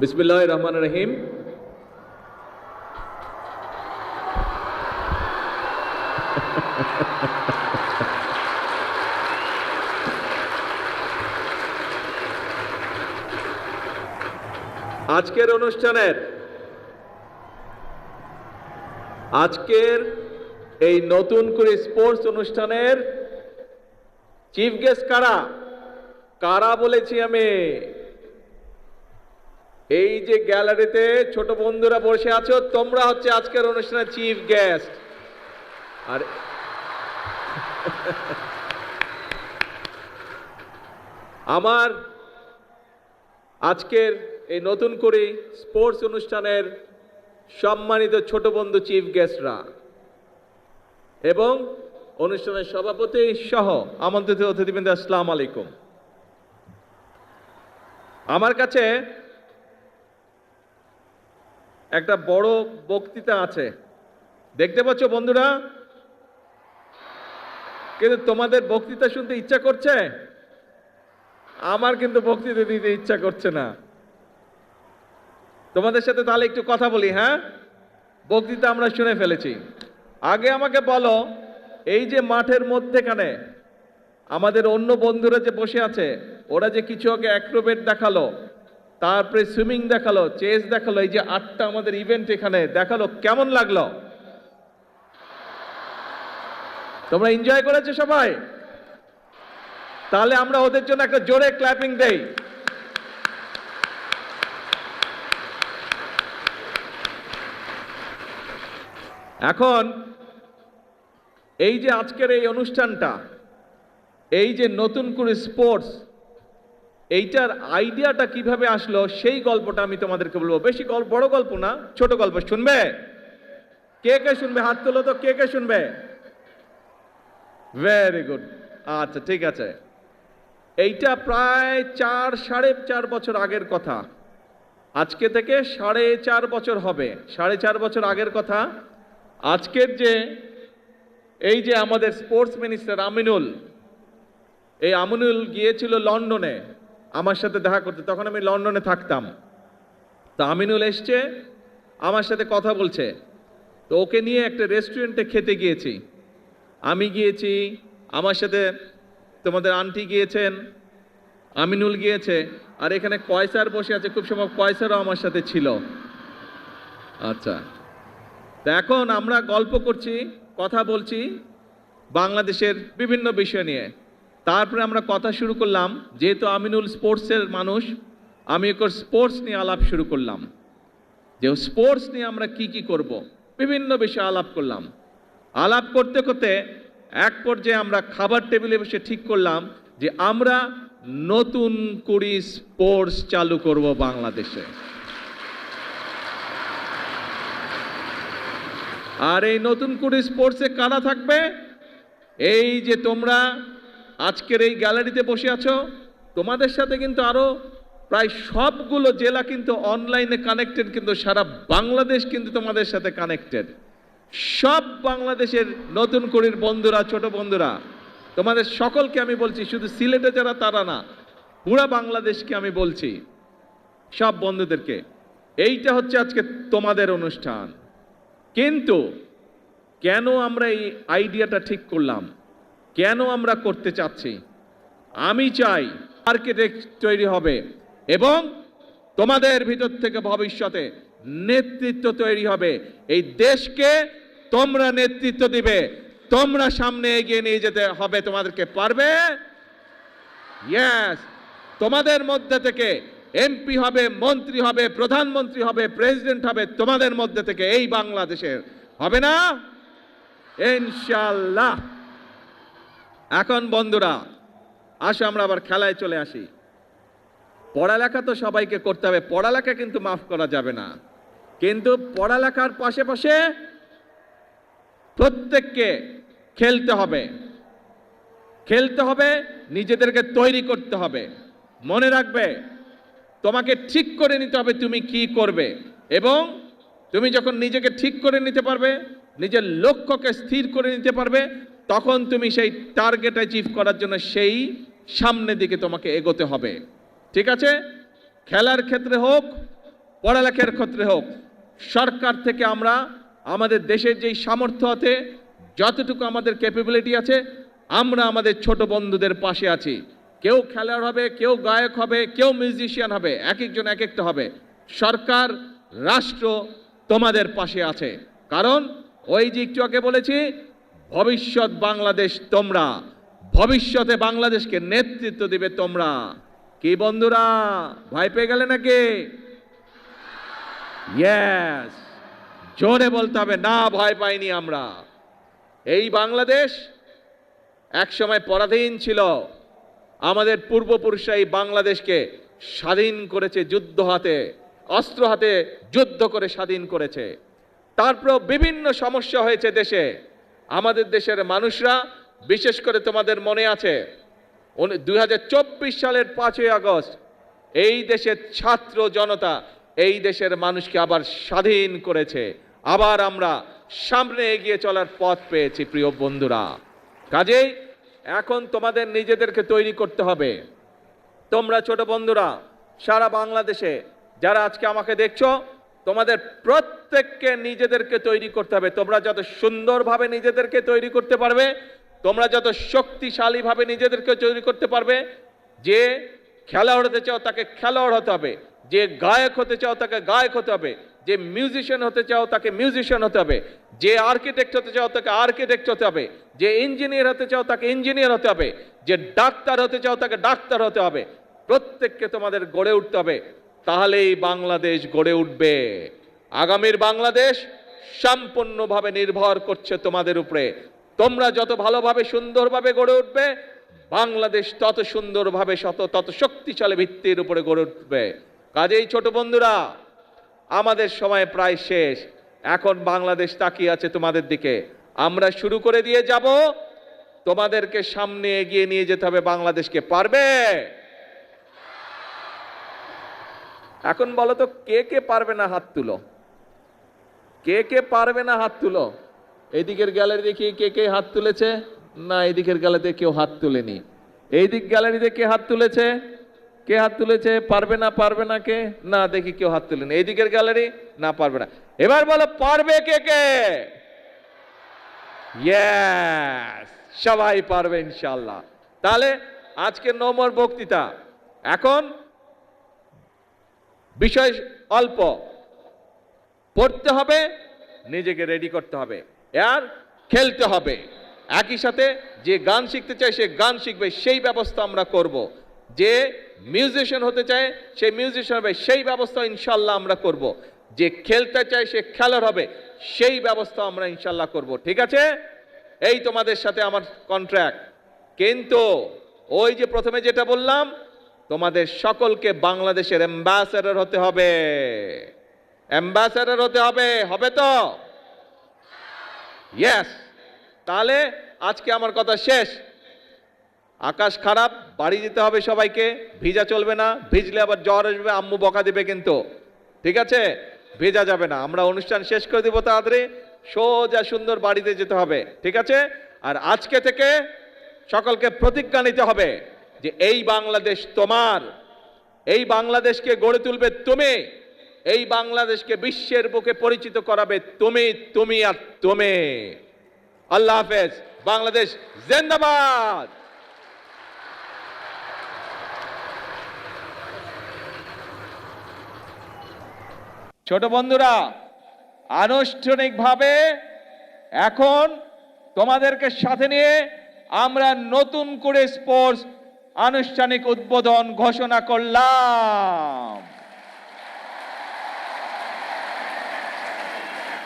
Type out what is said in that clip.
বিসমিল্লাহির রহমানির রহিম। আজকের এই নতুন করে স্পোর্টস অনুষ্ঠানের চিফ গেস্ট কারা কারা বলেছি আমি। এই যে গ্যালারিতে ছোট বন্ধুরা বসে আছো, তোমরা হচ্ছে আজকের অনুষ্ঠানের চিফ গেস্ট। আর আমার আজকের এই নতুন করে স্পোর্টস অনুষ্ঠানের সম্মানিত ছোট বন্ধু চিফ গেস্টরা এবং অনুষ্ঠানের সভাপতি সহ আমন্ত্রিত অতিথিবৃন্দ, আসসালামু আলাইকুম। আমার কাছে একটা বড় বক্তৃতা আছে, দেখতে পাচ্ছ বন্ধুরা, কিন্তু তোমাদের বক্তৃতা শুনতে ইচ্ছা করছে, আমার কিন্তু বক্তৃতা দিতে ইচ্ছা করছে না। তোমাদের সাথে তাহলে একটু কথা বলি। হ্যাঁ, বক্তৃতা আমরা শুনে ফেলেছি। আগে আমাকে বলো, এই যে মাঠের মধ্যেখানে আমাদের অন্য বন্ধুরা যে বসে আছে, ওরা যে কিছু আগে অ্যাক্রোবেট দেখালো, তারপরে সুইমিং দেখালো, চেস দেখালো, এই যে 8টা আমাদের ইভেন্ট এখানে দেখালো, কেমন লাগলো? তোমরা এনজয় করেছো সবাই? তাহলে আমরা ওদের জন্য একটা জোরে ক্ল্যাপিং দেই। এখন এই যে আজকের এই অনুষ্ঠানটা, এই যে নতুন করে স্পোর্টস, এইটার আইডিয়াটা কিভাবে আসলো সেই গল্পটা আমি তোমাদেরকে বলবো। বেশি বড় গল্প না, ছোট গল্প। শুনবে? কে কে শুনবে? হাত তোলো তো, কে কে শুনবে? Very good. আচ্ছা, ঠিক আছে। এইটা প্রায় 4.5 বছর আগের কথা। আজকে থেকে 4.5 বছর হবে। 4.5 বছর আগের কথা। আজকের যে এই যে আমাদের স্পোর্টস মিনিস্টার আমিনুল, এই আমিনুল গিয়েছিল লন্ডনে আমার সাথে দেখা করতে। তখন আমি লন্ডনে থাকতাম। তো আমিনুল এসছে, আমার সাথে কথা বলছে। তো ওকে নিয়ে একটা রেস্টুরেন্টে খেতে গিয়েছি। আমি গিয়েছি, আমার সাথে তোমাদের আন্টি গিয়েছেন, আমিনুল গিয়েছে, আর এখানে কয়সার বসে আছে, খুব সম্ভব কয়সারও আমার সাথে ছিল। আচ্ছা, তো এখন আমরা গল্প করছি, কথা বলছি বাংলাদেশের বিভিন্ন বিষয় নিয়ে। তারপরে আমরা কথা শুরু করলাম, যেহেতু আমিনুল স্পোর্টসের মানুষ, আমি ওকে স্পোর্টস নিয়ে আলাপ শুরু করলাম, যে স্পোর্টস নিয়ে আমরা কি কি করব, বিভিন্ন বিষয়ে আলাপ করলাম। আলাপ করতে করতে এক পর্যায়ে আমরা খাবার টেবিলে বসে ঠিক করলাম যে আমরা নতুন করে স্পোর্টস চালু করব বাংলাদেশে। আর এই নতুন করে স্পোর্টসে কারা থাকবে? এই যে তোমরা আজকের এই গ্যালারিতে বসে আছো, তোমাদের সাথে কিন্তু আরো প্রায় সবগুলো জেলা কিন্তু অনলাইনে কানেক্টেড, কিন্তু সারা বাংলাদেশ কিন্তু তোমাদের সাথে কানেক্টেড। সব বাংলাদেশের নতুন করির বন্ধুরা, ছোট বন্ধুরা, তোমাদের সকলকে আমি বলছি, শুধু সিলেটে যারা তারা না, পুরা বাংলাদেশকে আমি বলছি, সব বন্ধুদেরকে, এইটা হচ্ছে আজকে তোমাদের অনুষ্ঠান। কিন্তু কেন আমরা এই আইডিয়াটা ঠিক করলাম, কেন আমরা করতে চাচ্ছি? আমি চাই আর্কিটেক্ট তৈরি হবে এবং তোমাদের ভিতর থেকে ভবিষ্যতে নেতৃত্ব তৈরি হবে। এই দেশকে তোমরা নেতৃত্ব দিবে, তোমরা সামনে এগিয়ে নিয়ে যেতে হবে। তোমাদেরকে পারবে? ইয়েস। তোমাদের মধ্যে থেকে এমপি হবে, মন্ত্রী হবে, প্রধানমন্ত্রী হবে, প্রেসিডেন্ট হবে, তোমাদের মধ্যে থেকে এই বাংলাদেশের হবে না? ইনশাআল্লাহ। এখন বন্ধুরা, আসো আমরা আবার খেলায় চলে আসি। পড়ালেখা তো সবাইকে করতে হবে, পড়ালেখা কিন্তু মাফ করা যাবে না। কিন্তু পড়ালেখার পাশে প্রত্যেককে খেলতে হবে, খেলতে হবে, নিজেদেরকে তৈরি করতে হবে। মনে রাখবে, তোমাকে ঠিক করে নিতে হবে তুমি কি করবে, এবং তুমি যখন নিজেকে ঠিক করে নিতে পারবে, নিজের লক্ষ্যকে স্থির করে নিতে পারবে, তখন তুমি সেই টার্গেট অ্যাচিভ করার জন্য সেই সামনের দিকে তোমাকে এগোতে হবে। ঠিক আছে? খেলার ক্ষেত্রে হোক, পড়ালেখার ক্ষেত্রে হোক, সরকার থেকে আমরা আমাদের দেশের যেই সামর্থ্য আছে, যতটুকু আমাদের ক্যাপাবিলিটি আছে, আমরা আমাদের ছোট বন্ধুদের পাশে আছি। কেউ খেলোয়াড় হবে, কেউ গায়ক হবে, কেউ মিউজিশিয়ান হবে, এক একজন এক একটা হবে। সরকার, রাষ্ট্র তোমাদের পাশে আছে। কারণ ওই যে একটু আগে বলেছি, ভবিষ্যৎ বাংলাদেশ তোমরা, ভবিষ্যতে বাংলাদেশকে নেতৃত্ব দিবে তোমরা। কি বন্ধুরা, ভয় পেয়ে গেলে নাকি? ইয়েস, জোরে বলতে হবে, না ভয় পাইনি আমরা। এই বাংলাদেশ একসময় পরাধীন ছিল। আমাদের পূর্বপুরুষরা এই বাংলাদেশকে স্বাধীন করেছে, যুদ্ধ হাতে, অস্ত্র হাতে যুদ্ধ করে স্বাধীন করেছে। তারপর বিভিন্ন সমস্যা হয়েছে দেশে। আমাদের দেশের মানুষরা, বিশেষ করে তোমাদের মনে আছে 2024 সালের 5ই আগস্ট এই দেশের ছাত্র জনতা এই দেশের মানুষকে আবার স্বাধীন করেছে। আবার আমরা সামনে এগিয়ে চলার পথ পেয়েছি প্রিয় বন্ধুরা। কাজেই এখন তোমাদের নিজেদেরকে তৈরি করতে হবে। তোমরা ছোট বন্ধুরা সারা বাংলাদেশে যারা আজকে আমাকে দেখছো, তোমাদের প্রত্যেককে নিজেদেরকে তৈরি করতে হবে। তোমরা যত সুন্দরভাবে নিজেদেরকে তৈরি করতে পারবে, তোমরা যত শক্তিশালীভাবে নিজেদেরকে তৈরি করতে পারবে, যে খেলোয়াড় হতে চাও তাকে খেলোয়াড় হতে হবে, যে গায়ক হতে চাও তাকে গায়ক হতে হবে, যে মিউজিশিয়ান হতে চাও তাকে মিউজিশিয়ান হতে হবে, যে আর্কিটেক্ট হতে চাও তাকে আর্কিটেক্ট হতে হবে, যে ইঞ্জিনিয়ার হতে চাও তাকে ইঞ্জিনিয়ার হতে হবে, যে ডাক্তার হতে চাও তাকে ডাক্তার হতে হবে। প্রত্যেককে তোমাদের গড়ে উঠতে হবে, তাহলেই বাংলাদেশ গড়ে উঠবে। আগামীর বাংলাদেশ সম্পূর্ণভাবে নির্ভর করছে তোমাদের উপরে। তোমরা যত ভালোভাবে সুন্দরভাবে গড়ে উঠবে, বাংলাদেশ তত সুন্দরভাবে তত শক্তিশালী ভিত্তির উপরে গড়ে উঠবে। কাজেই ছোট বন্ধুরা, আমাদের সময় প্রায় শেষ। এখন বাংলাদেশ তাকিয়ে আছে তোমাদের দিকে। আমরা শুরু করে দিয়ে যাব, তোমাদেরকে সামনে এগিয়ে নিয়ে যেতে হবে বাংলাদেশকে। পারবে? এখন বলো তো, কে কে পারবে না হাত তুলো। কে কে পারবে না হাত তুলো। এইদিকের গ্যালারি দেখি কে কে হাত তুলেছে। না, এইদিকের গ্যালারিতে কেউ হাত তুলেনি। এইদিক গ্যালারিতে কে হাত তুলেছে? কে হাত তুলেছে? পারবে না, পারবে না কে? না, দেখি কেউ হাত তুলেনি। এইদিকের গ্যালারি, না পারবে না। এবার বলো পারবে কে কে? ইয়েস, সবাই পারবে ইনশাআল্লাহ। তাহলে আজকে নম্বর বক্তৃতা। এখন বিষয় অল্প, পড়তে হবে, নিজেকে রেডি করতে হবে, আর খেলতে হবে। একই সাথে যে গান শিখতে চায় সে গান শিখবে, সেই ব্যবস্থা আমরা করব। যে মিউজিশিয়ান হতে চায় সে মিউজিশিয়ান হবে, সেই ব্যবস্থা ইনশাল্লাহ আমরা করব। যে খেলতে চায় সে খেলোয়াড় হবে, সেই ব্যবস্থা আমরা ইনশাল্লাহ করব। ঠিক আছে? এই তোমাদের সাথে আমার কন্ট্রাক্ট। কিন্তু ওই যে প্রথমে যেটা বললাম, তোমাদের সকলকে বাংলাদেশের অ্যাম্বাসেডর হতে হবে। অ্যাম্বাসেডর হতে হবে, হবে তো? ইয়েস। তাহলে আজকে আমার কথা শেষ। আকাশ খারাপ, বাড়ি যেতে হবে সবাইকে। ভিজা চলবে না, ভিজলে আবার জ্বর আসবে, আম্মু বকা দিবে কিন্তু। ঠিক আছে? ভেজা যাবে না। আমরা অনুষ্ঠান শেষ করে দিব তাড়াতাড়ি, সোজা সুন্দর বাড়িতে যেতে হবে। ঠিক আছে? আর আজকে থেকে সকলকে প্রতিজ্ঞা নিতে হবে যে এই বাংলাদেশ তোমার, এই বাংলাদেশকে গড়ে তুলবে তুমি, এই বাংলাদেশকে বিশ্বের বুকে পরিচিত করাবে তুমি, তুমি আর তুমি। আল্লাহ হাফেজ। বাংলাদেশ জিন্দাবাদ। ছোট বন্ধুরা, আনুষ্ঠানিকভাবে এখন তোমাদেরকে সাথে নিয়ে আমরা নতুন করে স্পোর্টস আনুষ্ঠানিক উদ্বোধন ঘোষণা করলাম।